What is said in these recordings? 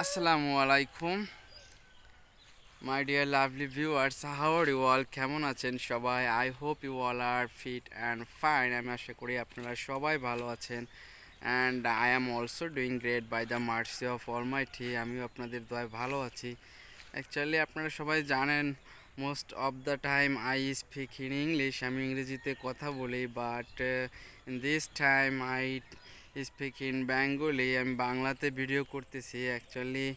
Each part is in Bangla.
আসসালামু আলাইকুম my dear lovely viewers, how are you all? কেমন আছেন সবাই? I hope you all are fit and fine. আমি আশা করি আপনারা সবাই ভালো আছেন। And I am also doing great by the mercy of almighty. আমিও আপনাদের দয়ায় ভালো আছি। অ্যাকচুয়ালি আপনারা সবাই জানেন, most of the time I speak in English. আমি ইংরেজিতে কথা বলি, but in this time I speak in Bengali. আমি বাংলাতে ভিডিও করতেছি। অ্যাকচুয়ালি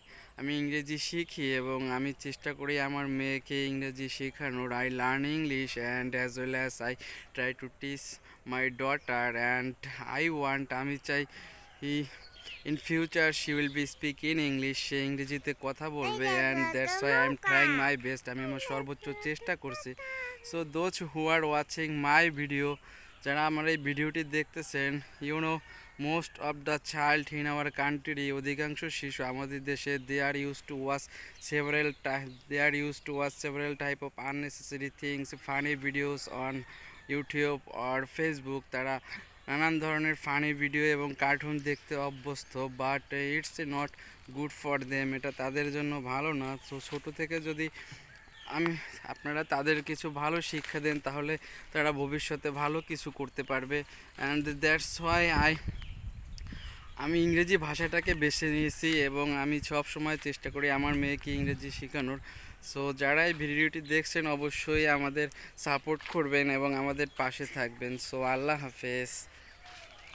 আমি ইংরেজি শিখি এবং আমি চেষ্টা করি আমার মেয়েকে ইংরেজি শেখানোর। I learn English and as well as I try to teach my daughter and আমি চাই in future she will be speak in English. সে ইংরেজিতে কথা বলবে, and that's why I am trying my best. আমি আমার সর্বোচ্চ চেষ্টা করছি। So those who are watching my video, যারা আমার এই ভিডিওটি দেখতেছেন, know most of the child in our country, অধিকাংশ শিশু আমাদের দেশে দে আর use to watch several type of unnecessary things, funny videos on YouTube or Facebook. তারা নানান ধরনের ফানি ভিডিও এবং কার্টুন দেখতে অভ্যস্ত, but it's not good for them. এটা তাদের জন্য ভালো না। তো ছোটো থেকে যদি আমি আপনারা তাদের কিছু ভালো শিক্ষা দেন, তাহলে তারা ভবিষ্যতে ভালো কিছু করতে পারবে। অ্যান্ড দ্যাটস ওয়াই আমি ইংরেজি ভাষাটাকে বেছে নিয়েছি এবং আমি সব সময় চেষ্টা করি আমার মেয়েকে ইংরেজি শেখানোর। সো যারা এই ভিডিওটি দেখছেন, অবশ্যই আমাদের সাপোর্ট করবেন এবং আমাদের পাশে থাকবেন। সো আল্লাহ হাফেজ।